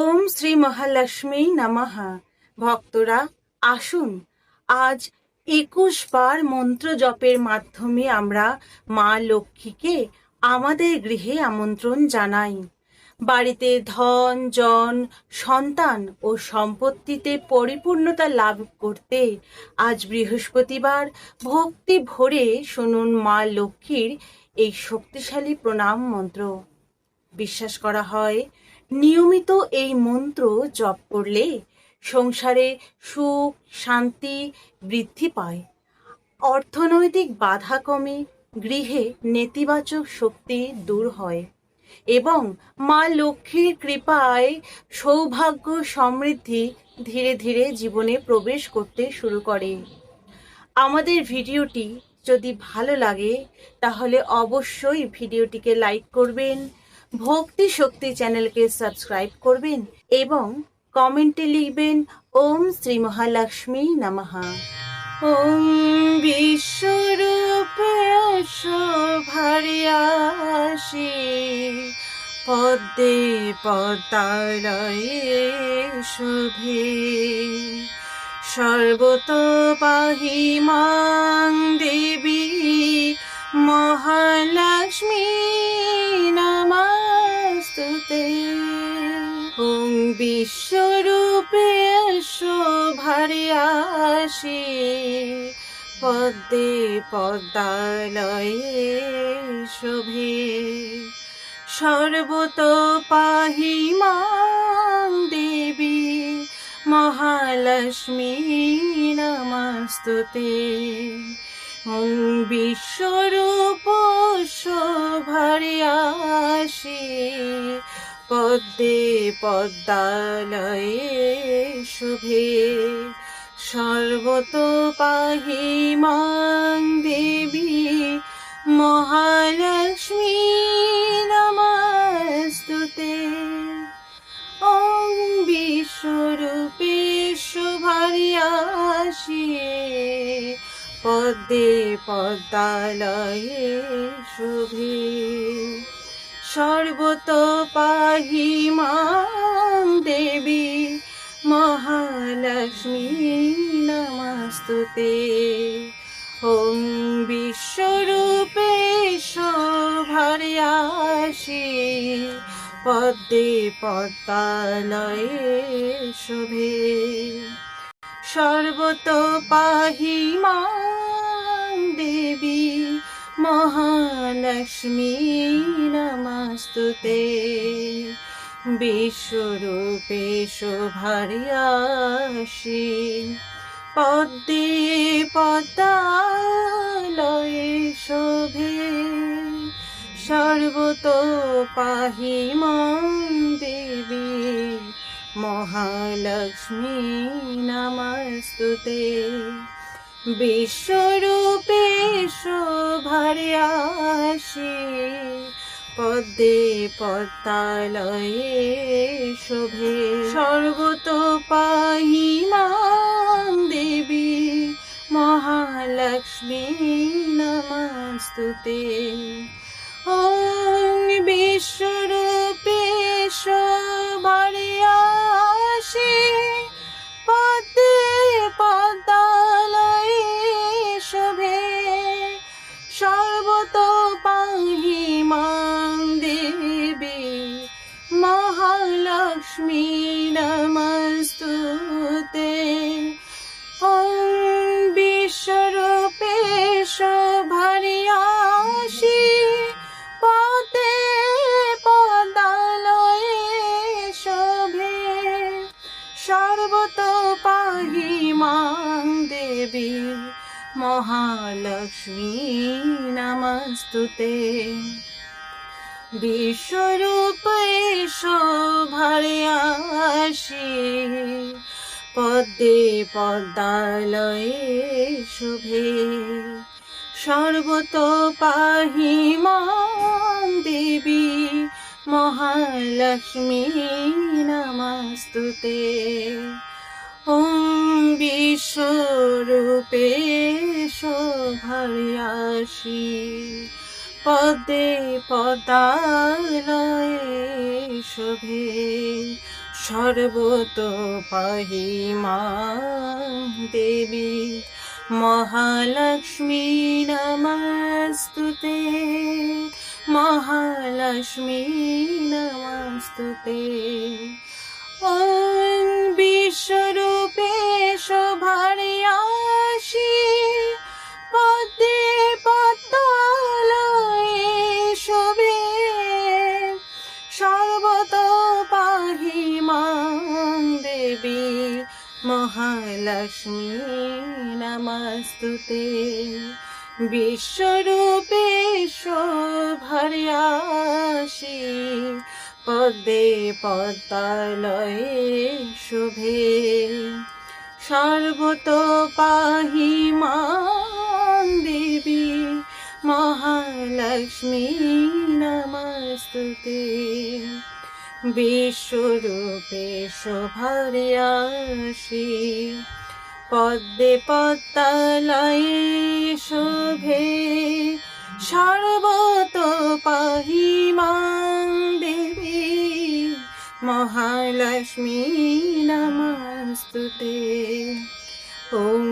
ওম শ্রী মহালক্ষ্মী নমঃ। ভক্তরা আসুন, আজ 21 বার মন্ত্র জপের মাধ্যমে আমরা মা লক্ষ্মীকে আমাদের গৃহে আমন্ত্রণ জানাই। বাড়িতে ধন জন সন্তান ও সম্পত্তিতে পরিপূর্ণতা লাভ করতে আজ বৃহস্পতিবার ভক্তি ভরে শুনুন মা লক্ষ্মীর এই শক্তিশালী প্রণাম মন্ত্র। বিশ্বাস করা হয়, নিয়মিত এই মন্ত্র জপ করলে সংসারে সুখ শান্তি বৃদ্ধি পায়, অর্থনৈতিক বাধা কমে, গৃহে নেতিবাচক শক্তি দূর হয় এবং মা লক্ষ্মীর কৃপায় সৌভাগ্য সমৃদ্ধি ধীরে ধীরে জীবনে প্রবেশ করতে শুরু করে। আমাদের ভিডিওটি যদি ভালো লাগে তাহলে অবশ্যই ভিডিওটিকে লাইক করবেন, ভক্তি শক্তি চ্যানেলকে সাবস্ক্রাইব করবেন এবং কমেন্টে লিখবেন ওম শ্রী মহালক্ষ্মী নমঃ। ওম বিশ্বরূপে শোভারিয়াসি পদ্মে পদ্মালয়ে শোভে, সর্বতো পাহি মাং দেবী মহালক্ষ্মী নমস্তুতে। ওম বিশ্বরূপে শোভারিয়াসি পদ্মে পদ্মালয়ে শোভে, সর্বতো পাহি মাং দেবী মহালক্ষ্মী নমস্তুতে। ওম বিশ্বরূপ শোভারিয়াসি পদ্মে পদ্মালয়ে শোভে, সর্বতো পাহি মাং দেবী মহালক্ষ্মী নমস্তুতে। ওম বিশ্বরূপে শোভারিয়াসি পদ্মে পদ্মালয়ে শোভে, সর্বতো পাহি মাং দেবী মহালক্ষ্মী নমস্তুতে। ওম বিশ্বরূপে শোভারিয়াসি পদ্মে পদ্মালয়ে শোভে, সর্বতো পাহি মাং দেবী মহালক্ষ্মী নমস্তুতে। বিশ্বরূপে শোভারিয়াসি পদ্মে পদ্মালয়ে শোভে, সর্বতো পাহি মাং দেবী মহালক্ষ্মী নমস্তুতে। বিশ্বরূপে শোভারিয়াসি পদ্মে পদ্মালয়ে শোভে, সর্বতো পাহি মাং দেবী মহালক্ষ্মী নমস্তুতে। ওম বিশ্বরূপে শোভারিয়াসি পদ্মে পদ্মালয়ে শোভে, সর্বতো পাহি মাং দেবী মহালক্ষ্মী নমস্তুতে। ওম বিশ্বরূপে শোভারিয়াসি পদ্মে পদ্মালয়ে শোভে, সর্বতো পাহি মাং দেবী মহালক্ষ্মী নমস্তুতে। বিশ্বরূপে শোভারিয়াসি পদ্মে পদ্মালয়ে শোভে, সর্বতো পাহি মাং দেবী মহালক্ষ্মী নমস্তুতে। ওম বিশ্বরূপে শোভারিয়াসি পদ্মে পদ্মালয়ে শোভে, সর্বত পাহি মাং দেবী মহালক্ষ্মী নমস্তুতে মহালক্ষ্মী নমস্তুতে ওম বিশ্বরূপে শোভার্যাসি পদ্মে পদ্মালয়ে শোভে সর্বত পাহি মাং দেবী মহালক্ষ্মী নমস্তুতে বিশ্বরূপে শোভার্যাসি পদ্মে পদ্মালয়ে শোভে সর্বত পাহি মাং দেবী মহালক্ষ্মী নমস্তুতে বিশ্বরূপে শোভার্যাসি পদ্মে পদ্মালয়ে শোভে সর্বত পাহি মাং দেবী মহালক্ষ্মী নমস্তুতে ওম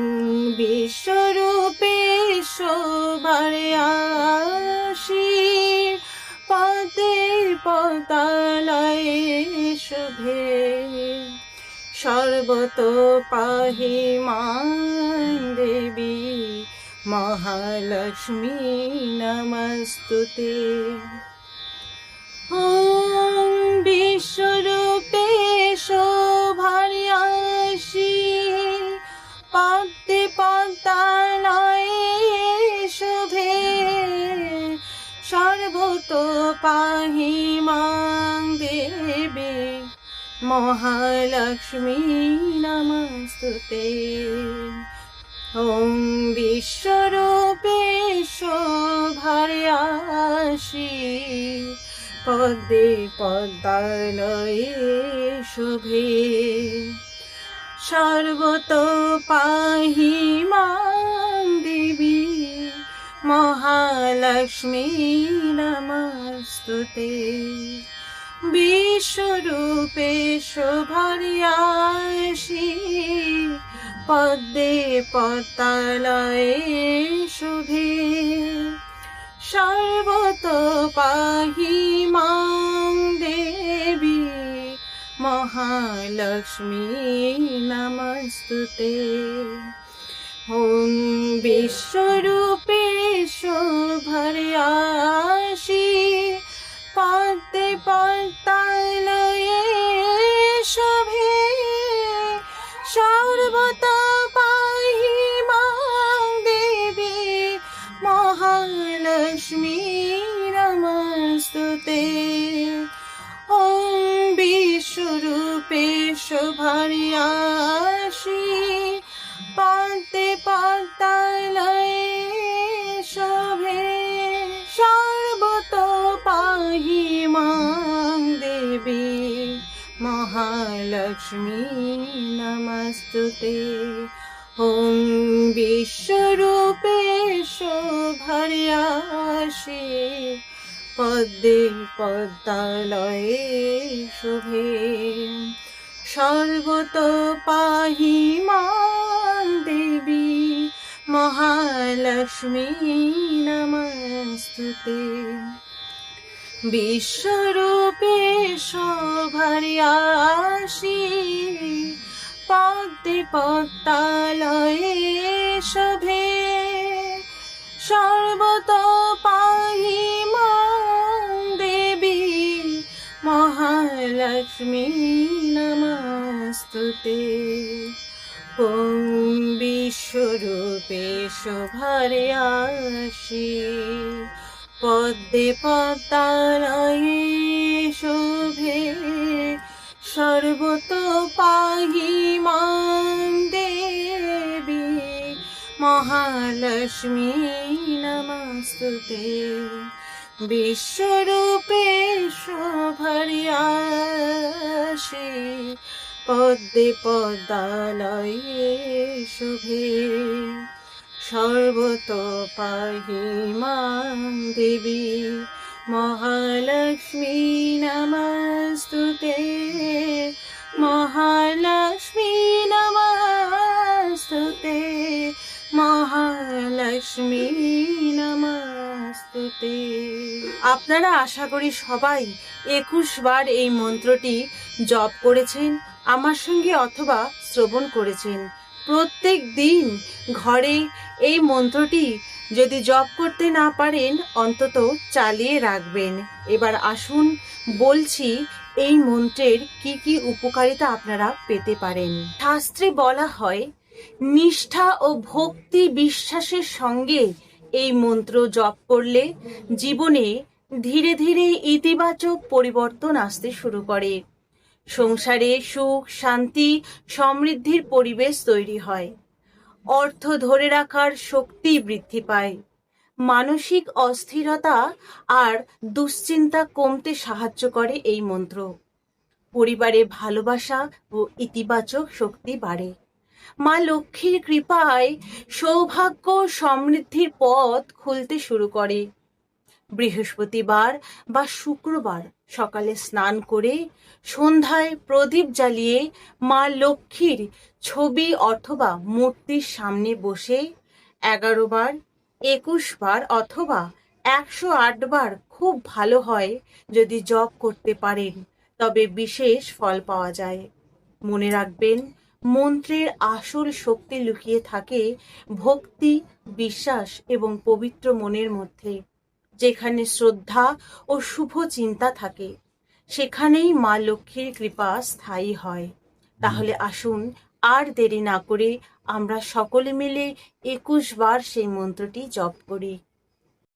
বিশ্বরূপে শোভার্যাসি পদ্মে পদ্মালয়ে শোভে সর্বত পাহি মাং দেবী মহালক্ষ্মী নমস্তুতে ওম বিশ্বরূপে শোভার্যাসি পদ্মে পদ্মালয়ে শোভে সর্বত পাহি মাং দেবী মহালক্ষ্মী নমস্তুতে ওম বিশ্বরূপে শোভার্যাসি পদ্মে পদ্মালয়ে শোভে সর্বত পাহি মাং দেবী মহালক্ষ্মী নমস্তুতে বিশ্বরূপে শোভার্যাসি পদ্মে পদ্মালয়ে শোভে সর্বত পাহি মাং দেবী মহালক্ষ্মী নমস্তুতে ওম বিশ্বরূপে শোভার্যাসি পদ্মে পদ্মালয়ে শোভে সর্বত পাহি মাং দেবী মহালক্ষ্মী নমস্তুতে ওম বিশ্বরূপে শোভার্যাসি পদ্মে পদ্মালয়ে শোভে সর্বত পাহি মাং দেবী মহালক্ষ্মী নমস্তুতে ওম বিশ্বরূপে শোভার্যাসি পদ্মে পদ্মালয়ে শোভে সর্বত পাহি মাং দেবী মহালক্ষ্মী নমস্তুতে বিশ্বরূপে শোভার্যাসি পদ্মে পদ্মালয়ে শোভে সর্বত পাহি মাং দেবী মহালক্ষ্মী নমস্তুতে ওম বিশ্বরূপে শোভার্যাসি পদ্মে পদ্মালয়ে শোভে সর্বত পাহি মাং দেবী মহালক্ষ্মী নমস্তুতে বিশ্বরূপে শোভার্যাসি পদ্মে পদ্মালয়ে শোভে সর্বত পাহি মাং দেবী মহালক্ষ্মী নমস্তুতে মহালক্ষ্মী নমস্তুতে, মহালক্ষ্মী নমস্তুতে। আপনারা আশা করি সবাই 21 বার এই মন্ত্রটি জপ করেছেন আমার সঙ্গে অথবা শ্রবণ করেছেন। প্রত্যেক দিন ঘরে এই মন্ত্রটি যদি জপ করতে না পারেন অন্তত চালিয়ে রাখবেন। এবার আসুন বলছি এই মন্ত্রের কি কি উপকারিতা আপনারা পেতে পারেন। শাস্ত্রে বলা হয় নিষ্ঠা ও ভক্তি বিশ্বাসের সঙ্গে এই মন্ত্র জপ করলে জীবনে ধীরে ধীরে ইতিবাচক পরিবর্তন আসতে শুরু করে। সংসারে সুখ শান্তি সমৃদ্ধির পরিবেশ তৈরি হয়, অর্থ ধরে রাখার শক্তি বৃদ্ধি পায়, মানসিক অস্থিরতা আর দুশ্চিন্তা কমতে সাহায্য করে এই মন্ত্র। পরিবারে ভালোবাসা ও ইতিবাচক শক্তি বাড়ে। মা লক্ষ্মীর কৃপায় সৌভাগ্য সমৃদ্ধির পথ খুলতে শুরু করে। বৃহস্পতিবার বা শুক্রবার সকালে স্নান করে সন্ধ্যায় প্রদীপ জ্বালিয়ে মা লক্ষ্মীর ছবি অথবা মূর্তির সামনে বসে 11 বার, 21 বার অথবা 108 বার খুব ভালো হয় যদি জপ করতে পারেন, তবে বিশেষ ফল পাওয়া যায়। মনে রাখবেন, মন্ত্রের আসল শক্তি লুকিয়ে থাকে ভক্তি, বিশ্বাস এবং পবিত্র মনের মধ্যে। যেখানে শ্রদ্ধা ও শুভ চিন্তা থাকে সেখানেই মা লক্ষ্মীর কৃপা স্থায়ী হয়। তাহলে আসুন আর দেরি না করে আমরা সকলে মিলে 21 বার সেই মন্ত্রটি জপ করি।